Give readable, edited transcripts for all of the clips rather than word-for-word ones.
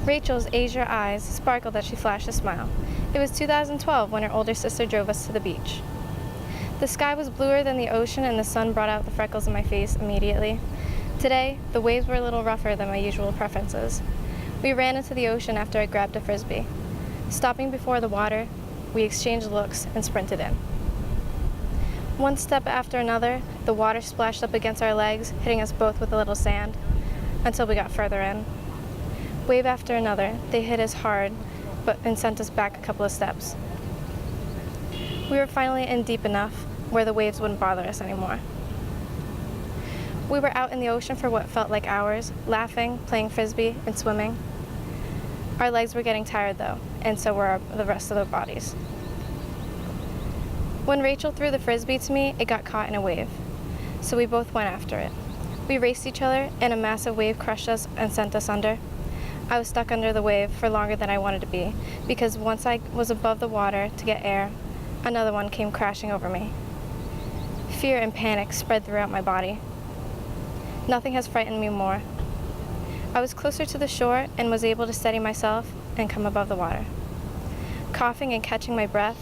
Rachel's azure eyes sparkled as she flashed a smile. It was 2012 when her older sister drove us to the beach. The sky was bluer than the ocean and the sun brought out the freckles in my face immediately. Today, the waves were a little rougher than my usual preferences. We ran into the ocean after I grabbed a frisbee. Stopping before the water, we exchanged looks and sprinted in. One step after another, the water splashed up against our legs, hitting us both with a little sand, until we got further in. Wave after another, they hit us hard, and sent us back a couple of steps. We were finally in deep enough where the waves wouldn't bother us anymore. We were out in the ocean for what felt like hours, laughing, playing frisbee, and swimming. Our legs were getting tired though, and so were the rest of our bodies. When Rachel threw the frisbee to me, it got caught in a wave, so we both went after it. We raced each other, and a massive wave crushed us and sent us under. I was stuck under the wave for longer than I wanted to be, because once I was above the water to get air, another one came crashing over me. Fear and panic spread throughout my body. Nothing has frightened me more. I was closer to the shore and was able to steady myself and come above the water. Coughing and catching my breath,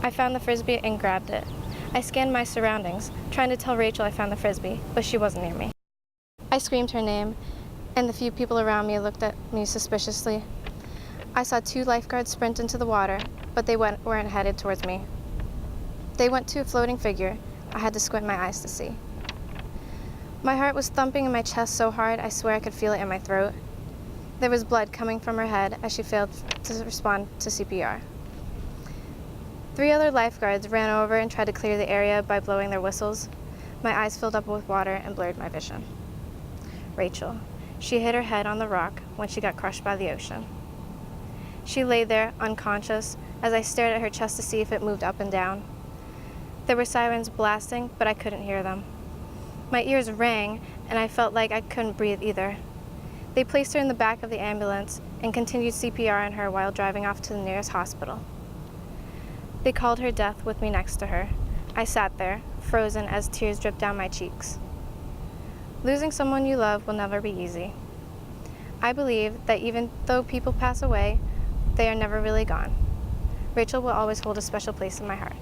I found the frisbee and grabbed it. I scanned my surroundings, trying to tell Rachel I found the frisbee, but she wasn't near me. I screamed her name, and the few people around me looked at me suspiciously. I saw 2 lifeguards sprint into the water, but they weren't headed towards me. They went to a floating figure I had to squint my eyes to see. My heart was thumping in my chest so hard I swear I could feel it in my throat. There was blood coming from her head as she failed to respond to CPR. 3 other lifeguards ran over and tried to clear the area by blowing their whistles. My eyes filled up with water and blurred my vision. Rachel. She hit her head on the rock when she got crushed by the ocean. She lay there, unconscious, as I stared at her chest to see if it moved up and down. There were sirens blasting, but I couldn't hear them. My ears rang, and I felt like I couldn't breathe either. They placed her in the back of the ambulance and continued CPR on her while driving off to the nearest hospital. They called her death with me next to her. I sat there, frozen as tears dripped down my cheeks. Losing someone you love will never be easy. I believe that even though people pass away, they are never really gone. Rachel will always hold a special place in my heart.